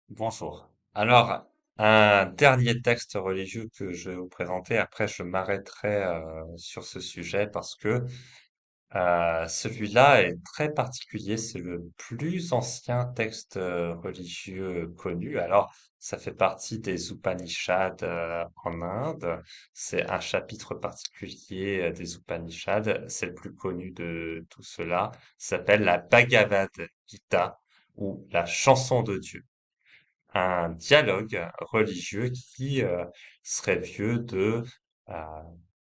Bonjour. Alors, un dernier texte religieux que je vais vous présenter. Après, je m'arrêterai sur ce sujet parce que celui-là est très particulier. C'est le plus ancien texte religieux connu. Alors, ça fait partie des Upanishads en Inde. C'est un chapitre particulier des Upanishads. C'est le plus connu de tout cela. Ça s'appelle la Bhagavad Gita ou la chanson de Dieu, un dialogue religieux qui serait vieux de euh,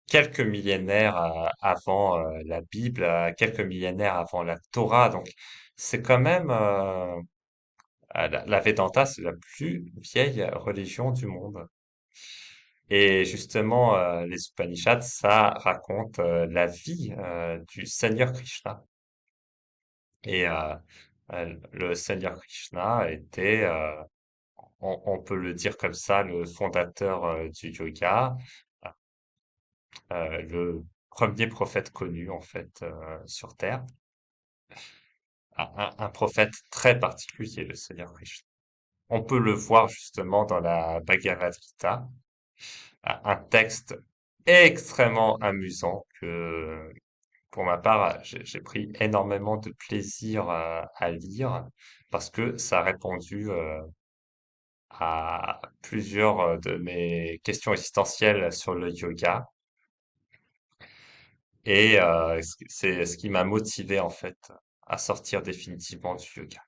quelques millénaires avant la Bible, quelques millénaires avant la Torah. Donc, c'est quand même la Vedanta, c'est la plus vieille religion du monde. Et justement, les Upanishads, ça raconte la vie du Seigneur Krishna. Et le Seigneur Krishna était on peut le dire comme ça, le fondateur du yoga, le premier prophète connu en fait sur Terre, un prophète très particulier, le Seigneur Krishna. On peut le voir justement dans la Bhagavad Gita, un texte extrêmement amusant que, pour ma part, j'ai pris énormément de plaisir à lire parce que ça a répondu à plusieurs de mes questions existentielles sur le yoga. Et c'est ce qui m'a motivé en fait à sortir définitivement du yoga.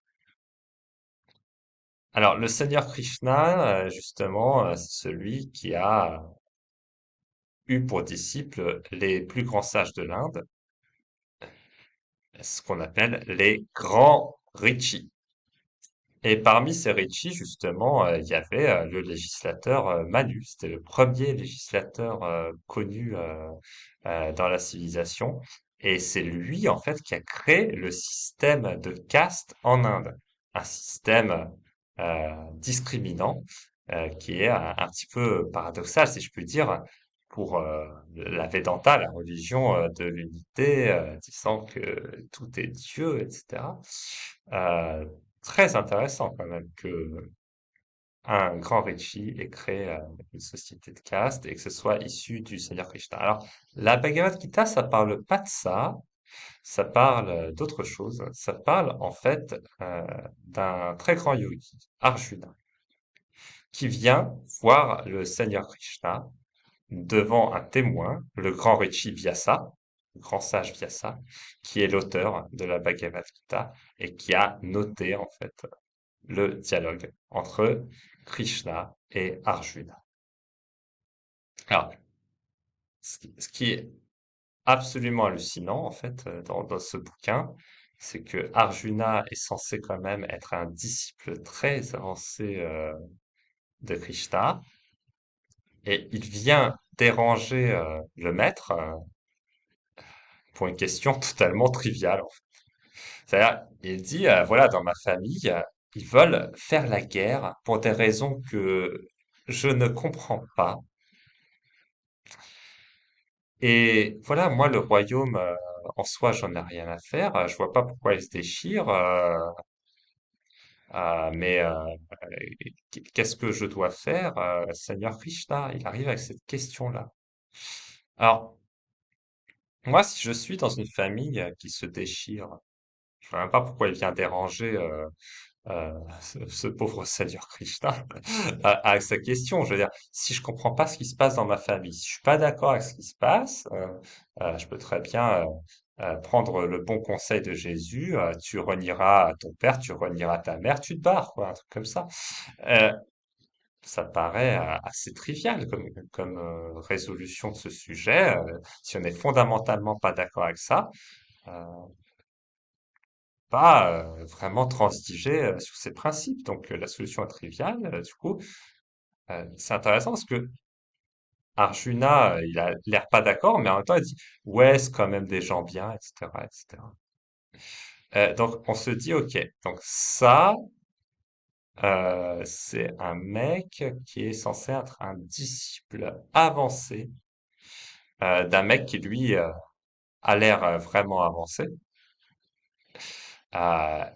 Alors le Seigneur Krishna, justement, c'est celui qui a eu pour disciples les plus grands sages de l'Inde, ce qu'on appelle les grands rishis. Et parmi ces rishis, justement, il y avait le législateur Manu. C'était le premier législateur connu dans la civilisation. Et c'est lui, en fait, qui a créé le système de caste en Inde. Un système discriminant qui est un petit peu paradoxal, si je puis dire, pour la Vedanta, la religion de l'unité, disant que tout est Dieu, etc. Euh, Très intéressant quand même que un grand Rishi ait créé une société de caste et que ce soit issu du Seigneur Krishna. Alors, la Bhagavad Gita, ça parle pas de ça, ça parle d'autre chose. Ça parle en fait d'un très grand yogi, Arjuna, qui vient voir le Seigneur Krishna devant un témoin, le grand Rishi Vyasa, le grand sage Vyasa, qui est l'auteur de la Bhagavad Gita et qui a noté en fait le dialogue entre Krishna et Arjuna. Alors, ce qui est absolument hallucinant, en fait, dans ce bouquin, c'est que Arjuna est censé quand même être un disciple très avancé de Krishna, et il vient déranger le maître pour une question totalement triviale, en fait. C'est-à-dire, il dit, voilà, dans ma famille, ils veulent faire la guerre pour des raisons que je ne comprends pas. Et voilà, moi, le royaume, en soi, j'en ai rien à faire. Je vois pas pourquoi il se déchire. Mais qu'est-ce que je dois faire, Seigneur Krishna? Il arrive avec cette question-là. Alors, moi, si je suis dans une famille qui se déchire, je vois même pas pourquoi il vient déranger ce pauvre Seigneur Krishna avec sa question. Je veux dire, si je comprends pas ce qui se passe dans ma famille, si je suis pas d'accord avec ce qui se passe, je peux très bien prendre le bon conseil de Jésus. Tu renieras ton père, tu renieras ta mère, tu te barres, quoi, un truc comme ça. Euh, Ça paraît assez trivial comme résolution de ce sujet. Si on est fondamentalement pas d'accord avec ça, euh, pas vraiment transiger sur ces principes. Donc la solution est triviale. Du coup, c'est intéressant parce que Arjuna, il a l'air pas d'accord, mais en même temps, il dit, ouais, c'est quand même des gens bien, etc., etc. Donc on se dit, ok, donc ça, c'est un mec qui est censé être un disciple avancé d'un mec qui lui a l'air vraiment avancé.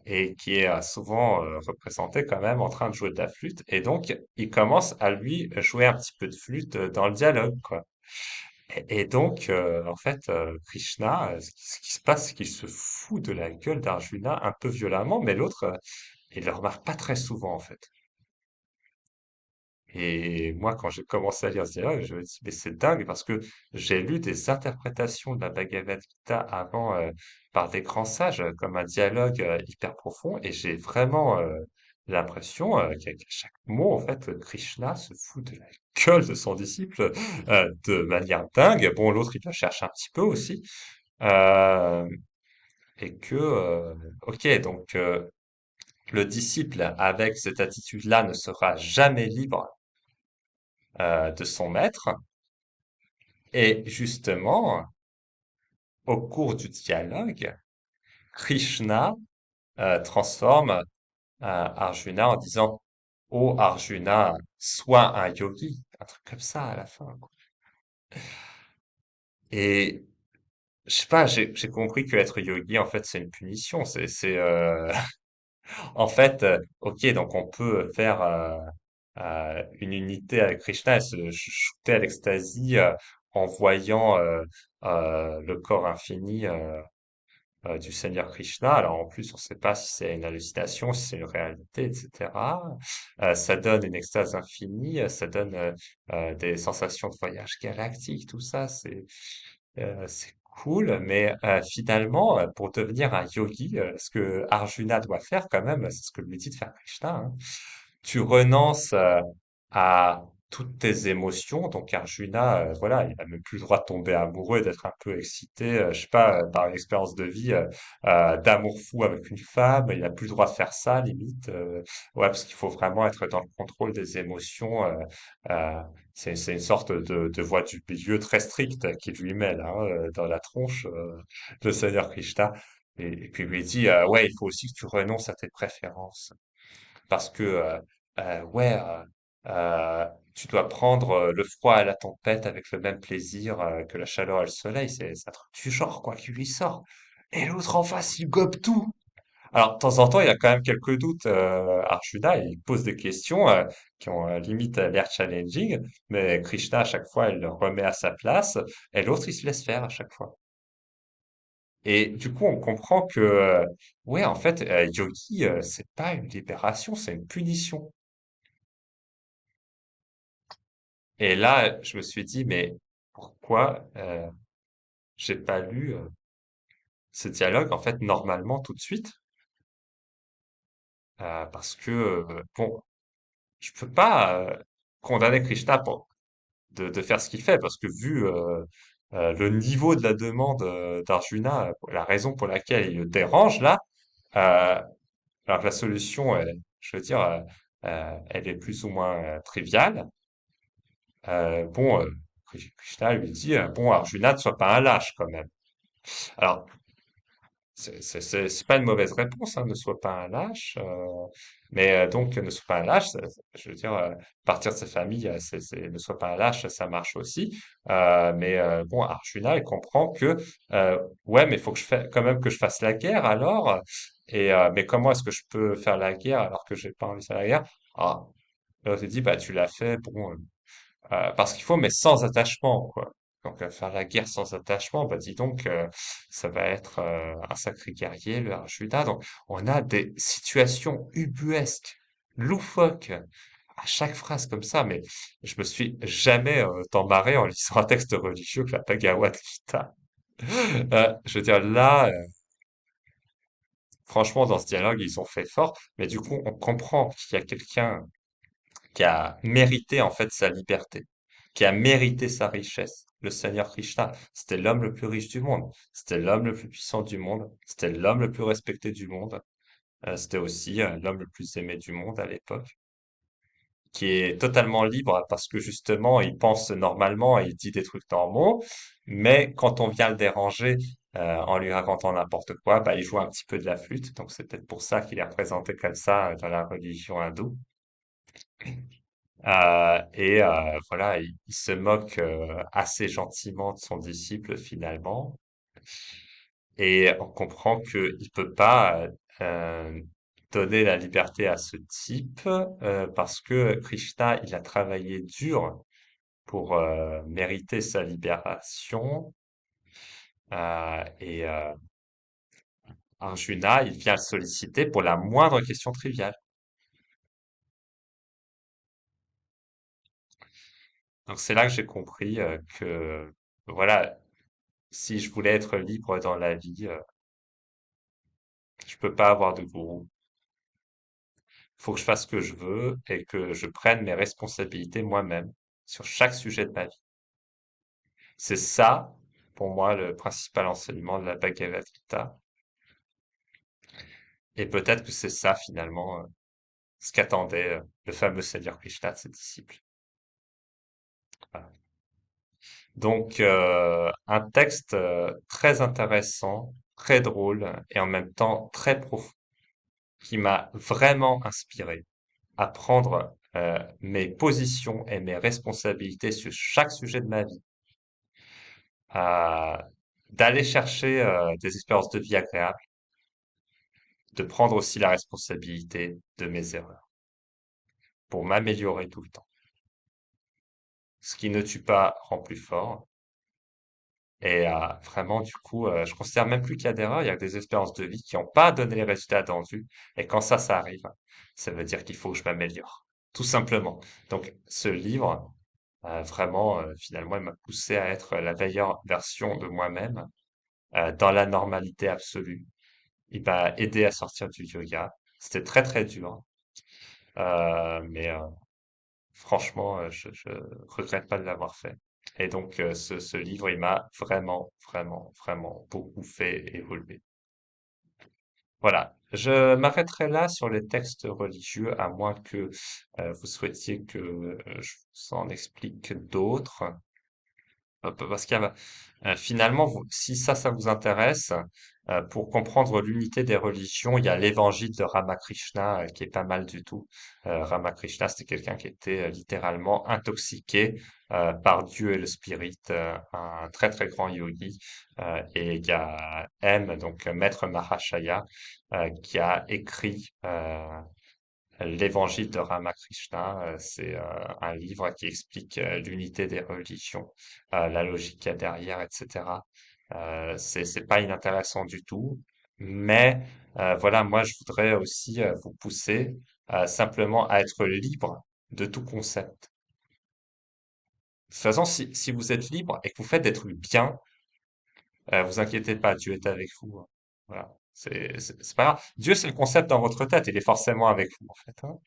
et qui est souvent représenté quand même en train de jouer de la flûte. Et donc, il commence à lui jouer un petit peu de flûte dans le dialogue, quoi. Et donc, en fait, Krishna, ce qui se passe, c'est qu'il se fout de la gueule d'Arjuna un peu violemment, mais l'autre, il le remarque pas très souvent, en fait. Et moi, quand j'ai commencé à lire ce dialogue, je me dis, mais c'est dingue parce que j'ai lu des interprétations de la Bhagavad Gita avant par des grands sages, comme un dialogue hyper profond, et j'ai vraiment l'impression qu'à chaque mot, en fait, Krishna se fout de la gueule de son disciple de manière dingue. Bon, l'autre, il le cherche un petit peu aussi. Euh, et que, ok, donc le disciple avec cette attitude-là ne sera jamais libre de son maître. Et justement, au cours du dialogue, Krishna transforme Arjuna en disant: «Ô Arjuna, sois un yogi», un truc comme ça à la fin, quoi. Et je sais pas, j'ai compris que être yogi, en fait, c'est une punition. En fait, ok, donc on peut faire une unité avec Krishna et se shooter à l'extasie en voyant le corps infini du Seigneur Krishna. Alors en plus, on ne sait pas si c'est une hallucination, si c'est une réalité, etc. Ça donne une extase infinie, ça donne des sensations de voyage galactique, tout ça, c'est cool. Mais finalement, pour devenir un yogi, ce que Arjuna doit faire quand même, c'est ce que lui dit de faire Krishna, hein. Tu renonces à toutes tes émotions. Donc Arjuna, voilà, il a même plus le droit de tomber amoureux et d'être un peu excité, je sais pas, par une expérience de vie d'amour fou avec une femme. Il a plus le droit de faire ça, limite. Ouais, parce qu'il faut vraiment être dans le contrôle des émotions. C'est une sorte de voie du milieu très stricte qu'il lui met là, dans la tronche, le Seigneur Krishna. Et puis il lui dit, ouais, il faut aussi que tu renonces à tes préférences. Parce que, ouais, tu dois prendre le froid et la tempête avec le même plaisir que la chaleur et le soleil. C'est un truc du genre, quoi, qui lui sort. Et l'autre en face, il gobe tout. Alors, de temps en temps, il y a quand même quelques doutes. Arjuna, il pose des questions qui ont limite l'air challenging, mais Krishna, à chaque fois, il le remet à sa place, et l'autre, il se laisse faire à chaque fois. Et du coup, on comprend que, ouais, en fait, yogi, c'est pas une libération, c'est une punition. Et là, je me suis dit, mais pourquoi j'ai pas lu ce dialogue, en fait, normalement, tout de suite? Parce que, bon, je peux pas condamner Krishna de faire ce qu'il fait, parce que vu le niveau de la demande d'Arjuna, la raison pour laquelle il le dérange, là, euh, alors que la solution, je veux dire, elle est plus ou moins triviale. Bon, Krishna lui dit, bon, Arjuna, ne sois pas un lâche quand même. Alors, c'est pas une mauvaise réponse, hein, ne sois pas un lâche. Mais donc, ne sois pas un lâche, je veux dire, partir de sa famille, ne sois pas un lâche, ça marche aussi. Mais bon, Arjuna, il comprend que, ouais, mais il faut que quand même que je fasse la guerre alors. Et mais comment est-ce que je peux faire la guerre alors que j'ai pas envie de faire la guerre? Ah, l'autre il dit, bah tu l'as fait, bon, parce qu'il faut, mais sans attachement, quoi. Donc, faire la guerre sans attachement, bah dis donc, ça va être un sacré guerrier, le Arjuna. Donc, on a des situations ubuesques, loufoques, à chaque phrase comme ça, mais je me suis jamais tant marré en lisant un texte religieux que la Bhagavad Gita. Je veux dire, là, franchement, dans ce dialogue, ils ont fait fort, mais du coup, on comprend qu'il y a quelqu'un qui a mérité en fait sa liberté, qui a mérité sa richesse. Le Seigneur Krishna, c'était l'homme le plus riche du monde, c'était l'homme le plus puissant du monde, c'était l'homme le plus respecté du monde, c'était aussi l'homme le plus aimé du monde à l'époque, qui est totalement libre parce que justement il pense normalement et il dit des trucs normaux, mais quand on vient le déranger en lui racontant n'importe quoi, bah, il joue un petit peu de la flûte, donc c'est peut-être pour ça qu'il est représenté comme ça dans la religion hindoue. Et voilà, il se moque assez gentiment de son disciple finalement. Et on comprend qu'il peut pas. euh, donner la liberté à ce type parce que Krishna, il a travaillé dur pour mériter sa libération et Arjuna, il vient le solliciter pour la moindre question triviale. Donc c'est là que j'ai compris que voilà, si je voulais être libre dans la vie, je peux pas avoir de gourou. Faut que je fasse ce que je veux et que je prenne mes responsabilités moi-même sur chaque sujet de ma vie. C'est ça, pour moi, le principal enseignement de la Bhagavad Gita. Et peut-être que c'est ça, finalement, ce qu'attendait le fameux Seigneur Krishna de ses disciples. Voilà. Donc, un texte très intéressant, très drôle et en même temps très profond, qui m'a vraiment inspiré à prendre mes positions et mes responsabilités sur chaque sujet de ma vie, à d'aller chercher des expériences de vie agréables, de prendre aussi la responsabilité de mes erreurs pour m'améliorer tout le temps. Ce qui ne tue pas rend plus fort. Et vraiment, du coup, je considère même plus qu'il y a d'erreurs, il y a des expériences de vie qui n'ont pas donné les résultats attendus. Et quand ça arrive, ça veut dire qu'il faut que je m'améliore, tout simplement. Donc, ce livre, vraiment, finalement, il m'a poussé à être la meilleure version de moi-même, dans la normalité absolue. Il m'a aidé à sortir du yoga. C'était très, très dur. Mais franchement, je regrette pas de l'avoir fait. Et donc, ce livre, il m'a vraiment, vraiment, vraiment beaucoup fait évoluer. Voilà. Je m'arrêterai là sur les textes religieux, à moins que vous souhaitiez que je vous en explique d'autres. Parce qu'il y a, finalement, si ça vous intéresse, pour comprendre l'unité des religions, il y a l'évangile de Ramakrishna qui est pas mal du tout. Ramakrishna, c'était quelqu'un qui était littéralement intoxiqué par Dieu et le spirit, un très très grand yogi. Et il y a M, donc Maître Mahashaya, qui a écrit l'Évangile de Ramakrishna, c'est un livre qui explique l'unité des religions, la logique qu'il y a derrière, etc. C'est pas inintéressant du tout, mais voilà, moi je voudrais aussi vous pousser simplement à être libre de tout concept. De toute façon, si vous êtes libre et que vous faites des trucs bien, vous inquiétez pas, Dieu est avec vous, hein. Voilà, c'est pas grave. Dieu, c'est le concept dans votre tête, il est forcément avec vous en fait, hein.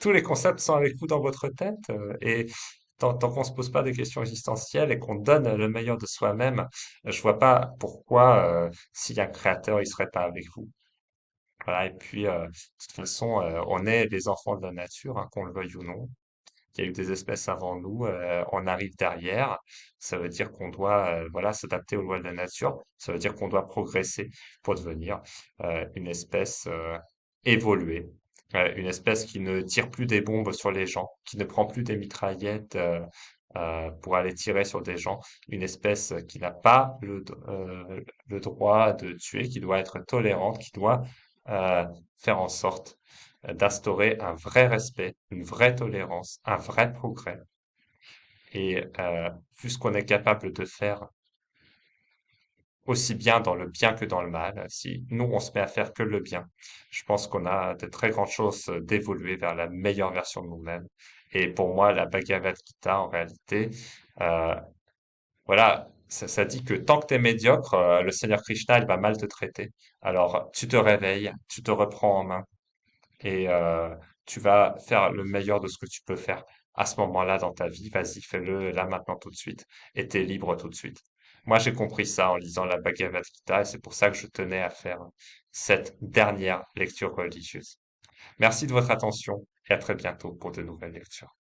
Tous les concepts sont avec vous dans votre tête et tant qu'on se pose pas de questions existentielles et qu'on donne le meilleur de soi-même, je vois pas pourquoi s'il y a un créateur, il serait pas avec vous. Voilà, et puis de toute façon, on est les enfants de la nature, hein, qu'on le veuille ou non. Il y a eu des espèces avant nous, on arrive derrière. Ça veut dire qu'on doit voilà, s'adapter aux lois de la nature. Ça veut dire qu'on doit progresser pour devenir une espèce évoluée. Une espèce qui ne tire plus des bombes sur les gens, qui ne prend plus des mitraillettes pour aller tirer sur des gens. Une espèce qui n'a pas le droit de tuer, qui doit être tolérante, qui doit euh, faire en sorte d'instaurer un vrai respect, une vraie tolérance, un vrai progrès. Et vu ce qu'on est capable de faire, aussi bien dans le bien que dans le mal, si nous on se met à faire que le bien, je pense qu'on a de très grandes chances d'évoluer vers la meilleure version de nous-mêmes. Et pour moi, la Bhagavad Gita, en réalité, euh, voilà, ça dit que tant que tu es médiocre, le Seigneur Krishna, il va mal te traiter. Alors, tu te réveilles, tu te reprends en main et tu vas faire le meilleur de ce que tu peux faire à ce moment-là dans ta vie. Vas-y, fais-le là maintenant tout de suite et t'es libre tout de suite. Moi, j'ai compris ça en lisant la Bhagavad Gita et c'est pour ça que je tenais à faire cette dernière lecture religieuse. Merci de votre attention et à très bientôt pour de nouvelles lectures.